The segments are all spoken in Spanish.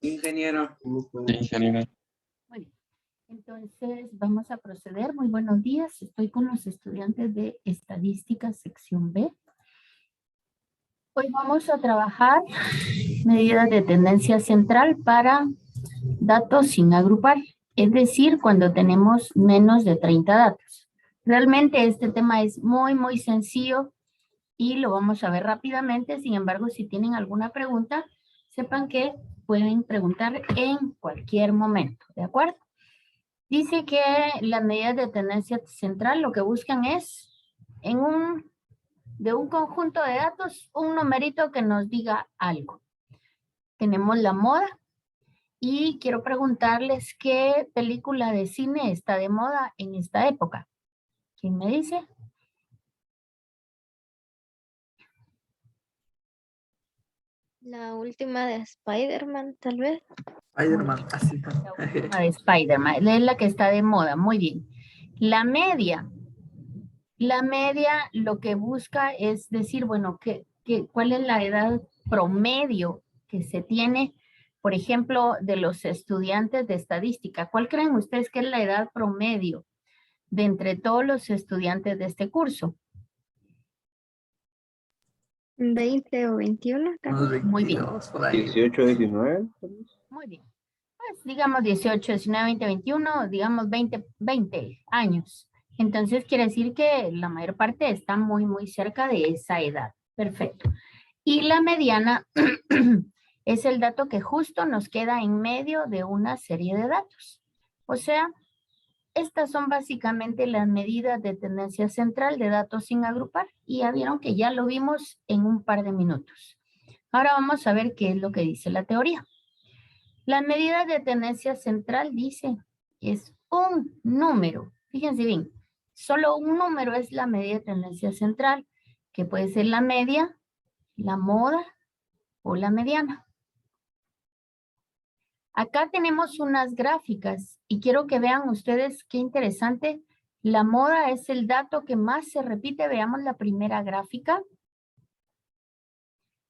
Ingeniero. Ingeniero. Muy bien. Entonces, vamos a proceder. Muy buenos días. Estoy con los estudiantes de Estadística, sección B. Hoy vamos a trabajar medidas de tendencia central para datos sin agrupar, es decir, cuando tenemos menos de 30 datos. Realmente este tema es muy sencillo y lo vamos a ver rápidamente. Sin embargo, si tienen alguna pregunta, sepan que pueden preguntar en cualquier momento, ¿de acuerdo? Dice que las medidas de tendencia central lo que buscan es de un conjunto de datos, un numerito que nos diga algo. Tenemos la moda y quiero preguntarles qué película de cine está de moda en esta época. ¿Quién me dice? La última de Spider-Man, tal vez. Spider-Man, así está. La última de Spider-Man, es la que está de moda, muy bien. La media lo que busca es decir, bueno, ¿cuál es la edad promedio que se tiene, por ejemplo, de los estudiantes de estadística? ¿Cuál creen ustedes que es la edad promedio de entre todos los estudiantes de este curso? 20 o 21. Unos 22, Muy bien. por ahí. 18, 19. Muy bien. Pues digamos 18, 19, 20, 21, digamos 20 años. Entonces quiere decir que la mayor parte está muy cerca de esa edad. Perfecto. Y la mediana es el dato que justo nos queda en medio de una serie de datos. O sea, estas son básicamente las medidas de tendencia central de datos sin agrupar. Y ya vieron que ya lo vimos en un par de minutos. Ahora vamos a ver qué es lo que dice la teoría. La medida de tendencia central dice, es un número. Fíjense bien, solo un número es la medida de tendencia central, que puede ser la media, la moda o la mediana. Acá tenemos unas gráficas y quiero que vean ustedes qué interesante. La moda es el dato que más se repite. Veamos la primera gráfica.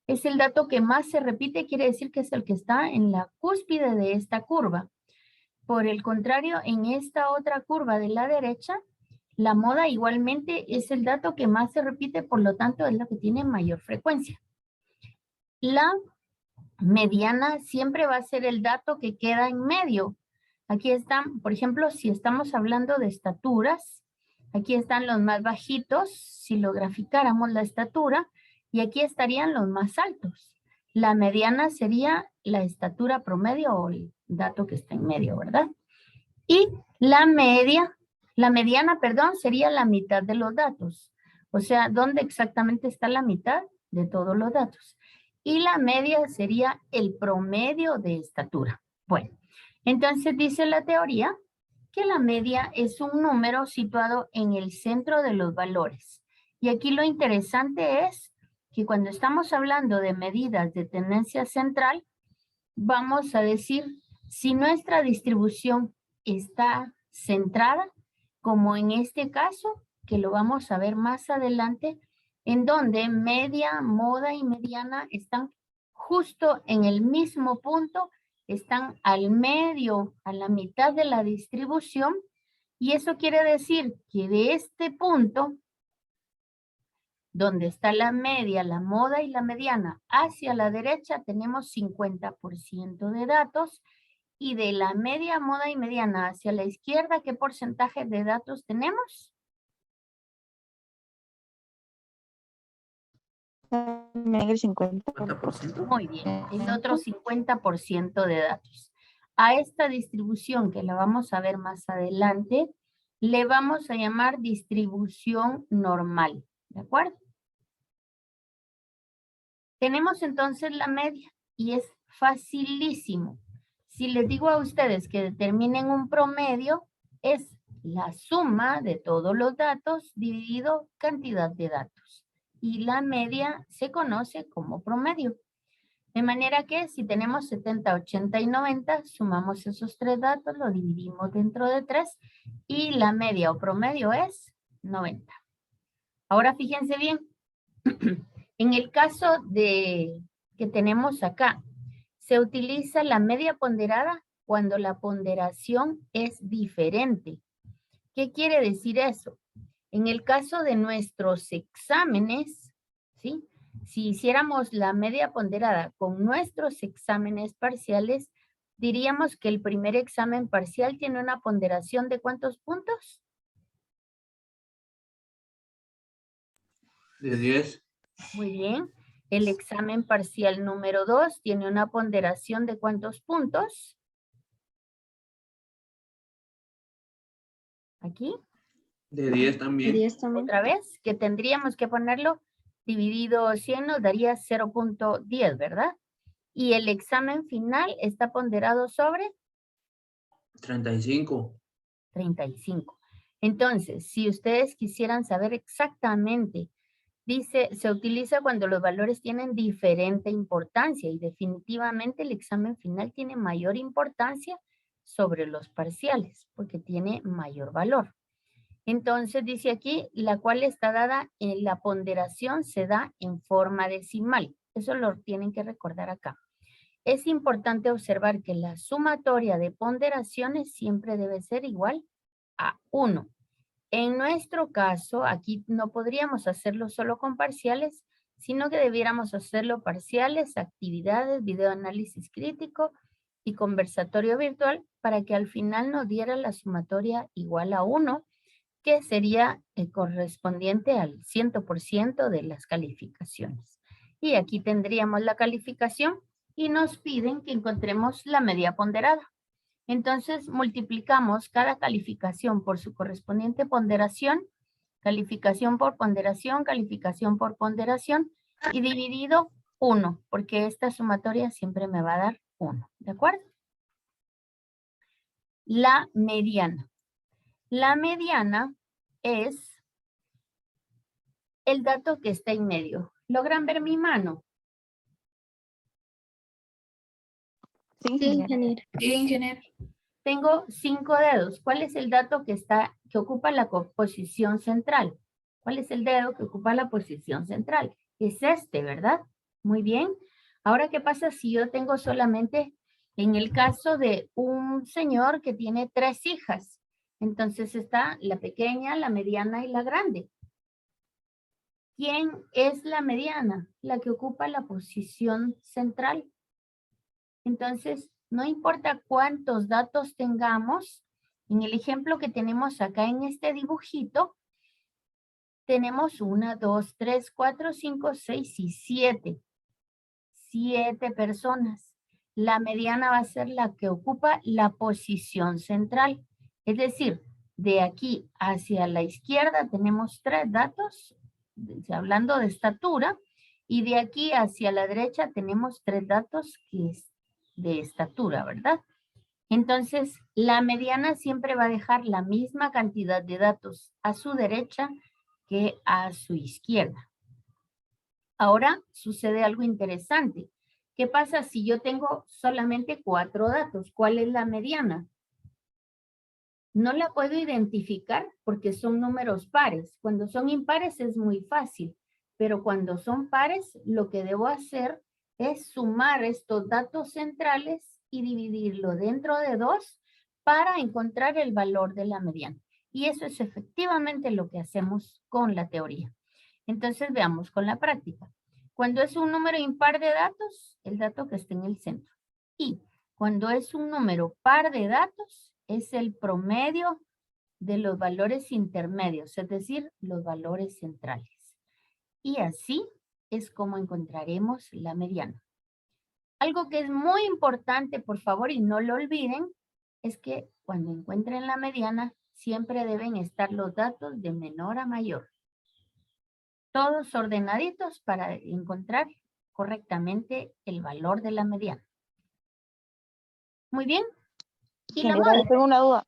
Es el dato que más se repite, quiere decir que es el que está en la cúspide de esta curva. Por el contrario, en esta otra curva de la derecha, la moda igualmente es el dato que más se repite, por lo tanto es la que tiene mayor frecuencia. La mediana siempre va a ser el dato que queda en medio. Aquí están, por ejemplo, si estamos hablando de estaturas, aquí están los más bajitos, si lo graficáramos la estatura, y aquí estarían los más altos. La mediana sería la estatura promedio o el dato que está en medio, ¿verdad? Y la mediana, perdón, sería la mitad de los datos. O sea, ¿dónde exactamente está la mitad de todos los datos? Y la media sería el promedio de estatura. Bueno, entonces dice la teoría que la media es un número situado en el centro de los valores. Y aquí lo interesante es que cuando estamos hablando de medidas de tendencia central, vamos a decir, si nuestra distribución está centrada, como en este caso, que lo vamos a ver más adelante, en donde media, moda y mediana están justo en el mismo punto, están al medio, a la mitad de la distribución, y eso quiere decir que de este punto, donde está la media, la moda y la mediana, hacia la derecha tenemos 50% de datos, y de la media, moda y mediana hacia la izquierda, ¿qué porcentaje de datos tenemos? El 50%. Muy bien, el otro 50% de datos. A esta distribución, que la vamos a ver más adelante, le vamos a llamar distribución normal, ¿de acuerdo? Tenemos entonces la media y es facilísimo. Si les digo a ustedes que determinen un promedio, es la suma de todos los datos dividido cantidad de datos. Y la media se conoce como promedio. De manera que si tenemos 70, 80 y 90, sumamos esos tres datos, lo dividimos dentro de 3 y la media o promedio es 90. Ahora fíjense bien, en el caso de que tenemos acá Se utiliza la media ponderada cuando la ponderación es diferente. ¿Qué quiere decir eso? En el caso de nuestros exámenes, ¿sí? Si hiciéramos la media ponderada con nuestros exámenes parciales, diríamos que el primer examen parcial tiene una ponderación de ¿cuántos puntos? De 10. Muy bien. El examen parcial número 2 tiene una ponderación de ¿cuántos puntos? Aquí. De 10 también. 10 también. Otra vez, que tendríamos que ponerlo dividido 100 nos daría 0.10, ¿verdad? Y el examen final está ponderado sobre 35. 35. Entonces, si ustedes quisieran saber exactamente, dice, se utiliza cuando los valores tienen diferente importancia y definitivamente el examen final tiene mayor importancia sobre los parciales porque tiene mayor valor. Entonces dice aquí, la cual está dada en la ponderación se da en forma decimal. Eso lo tienen que recordar acá. Es importante observar que la sumatoria de ponderaciones siempre debe ser igual a 1. En nuestro caso, aquí no podríamos hacerlo solo con parciales, sino que debiéramos hacerlo parciales, actividades, videoanálisis crítico y conversatorio virtual para que al final nos diera la sumatoria igual a 1, que sería correspondiente al 100% de las calificaciones. Y aquí tendríamos la calificación y nos piden que encontremos la media ponderada. Entonces multiplicamos cada calificación por su correspondiente ponderación, calificación por ponderación y dividido 1, porque esta sumatoria siempre me va a dar 1, ¿de acuerdo? La mediana. La mediana es el dato que está en medio. ¿Logran ver mi mano? Sí, Sí, ingeniero. Sí, ingeniero. Tengo 5 dedos. ¿Cuál es el dato que ocupa la posición central? ¿Cuál es el dedo que ocupa la posición central? Es este, ¿verdad? Muy bien. Ahora, ¿qué pasa si yo tengo solamente, en el caso de un señor que tiene 3 hijas? Entonces está la pequeña, la mediana y la grande. ¿Quién es la mediana? La que ocupa la posición central. Entonces, no importa cuántos datos tengamos, en el ejemplo que tenemos acá en este dibujito, tenemos 1, 2, 3, 4, 5, 6 y 7. 7 personas. La mediana va a ser la que ocupa la posición central. Es decir, de aquí hacia la izquierda tenemos 3 datos, hablando de estatura, y de aquí hacia la derecha tenemos 3 datos que es de estatura, ¿verdad? Entonces, la mediana siempre va a dejar la misma cantidad de datos a su derecha que a su izquierda. Ahora sucede algo interesante. ¿Qué pasa si yo tengo solamente 4 datos? ¿Cuál es la mediana? No la puedo identificar porque son números pares. Cuando son impares es muy fácil, pero cuando son pares, lo que debo hacer es sumar estos datos centrales y dividirlo dentro de 2 para encontrar el valor de la mediana. Y eso es efectivamente lo que hacemos con la teoría. Entonces veamos con la práctica. Cuando es un número impar de datos, el dato que está en el centro. Y cuando es un número par de datos, es el promedio de los valores intermedios, es decir, los valores centrales. Y así es como encontraremos la mediana. Algo que es muy importante, por favor, y no lo olviden, es que cuando encuentren la mediana, siempre deben estar los datos de menor a mayor. Todos ordenaditos para encontrar correctamente el valor de la mediana. Muy bien. Y la Ingeniera, yo moda. tengo una duda.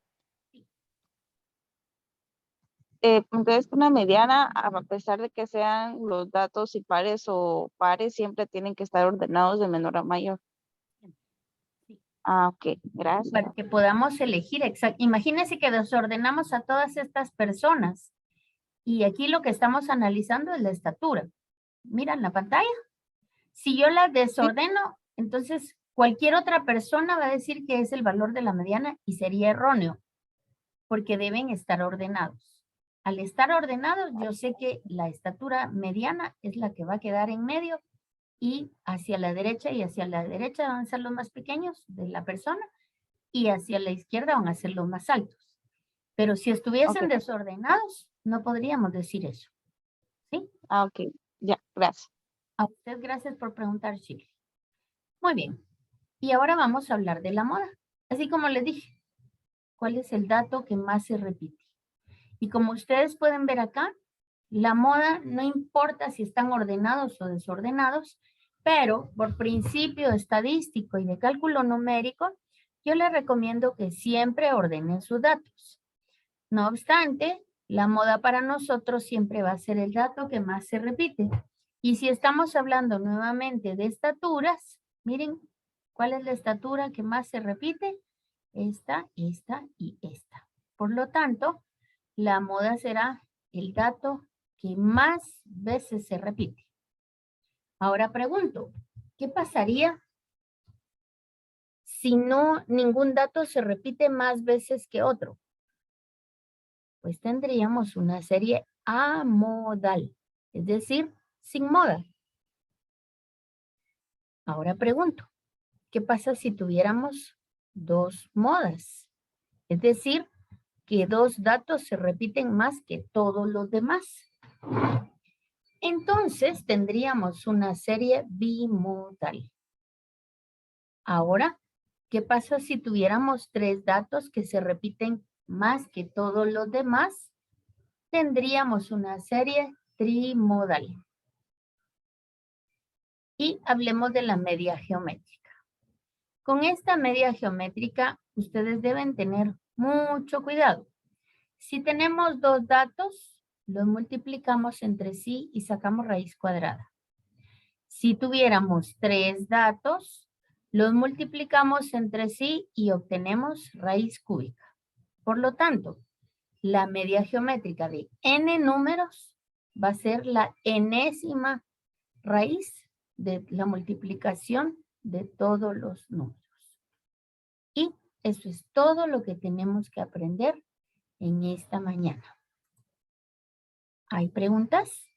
Entonces, una mediana, a pesar de que sean los datos impares o pares, siempre tienen que estar ordenados de menor a mayor. Sí. Ah, ok, gracias. Para que podamos elegir exacto. Imagínense que desordenamos a todas estas personas. Y aquí lo que estamos analizando es la estatura. Miran la pantalla. Si yo las desordeno, entonces Cualquier otra persona va a decir que es el valor de la mediana y sería erróneo, porque deben estar ordenados. Al estar ordenados, yo sé que la estatura mediana es la que va a quedar en medio y hacia la derecha van a ser los más pequeños de la persona y hacia la izquierda van a ser los más altos. Pero si estuviesen Ok. desordenados, no podríamos decir eso. ¿Sí? Ah, ok. Ya, gracias. A usted gracias por preguntar, Shirley. Muy bien. Y ahora vamos a hablar de la moda. Así como les dije, ¿cuál es el dato que más se repite? Y como ustedes pueden ver acá, la moda no importa si están ordenados o desordenados, pero por principio estadístico y de cálculo numérico, yo les recomiendo que siempre ordenen sus datos. No obstante, la moda para nosotros siempre va a ser el dato que más se repite. Y si estamos hablando nuevamente de estaturas, miren, ¿cuál es la estatura que más se repite? Esta, esta y esta. Por lo tanto, la moda será el dato que más veces se repite. Ahora pregunto, ¿qué pasaría si ningún dato se repite más veces que otro? Pues tendríamos una serie amodal, es decir, sin moda. Ahora pregunto, ¿qué pasa si tuviéramos dos modas? Es decir, que dos datos se repiten más que todos los demás. Entonces tendríamos una serie bimodal. Ahora, ¿qué pasa si tuviéramos tres datos que se repiten más que todos los demás? Tendríamos una serie trimodal. Y hablemos de la media geométrica. Con esta media geométrica, ustedes deben tener mucho cuidado. Si tenemos dos datos, los multiplicamos entre sí y sacamos raíz cuadrada. Si tuviéramos tres datos, los multiplicamos entre sí y obtenemos raíz cúbica. Por lo tanto, la media geométrica de n números va a ser la enésima raíz de la multiplicación de todos los números. Y eso es todo lo que tenemos que aprender en esta mañana. ¿Hay preguntas?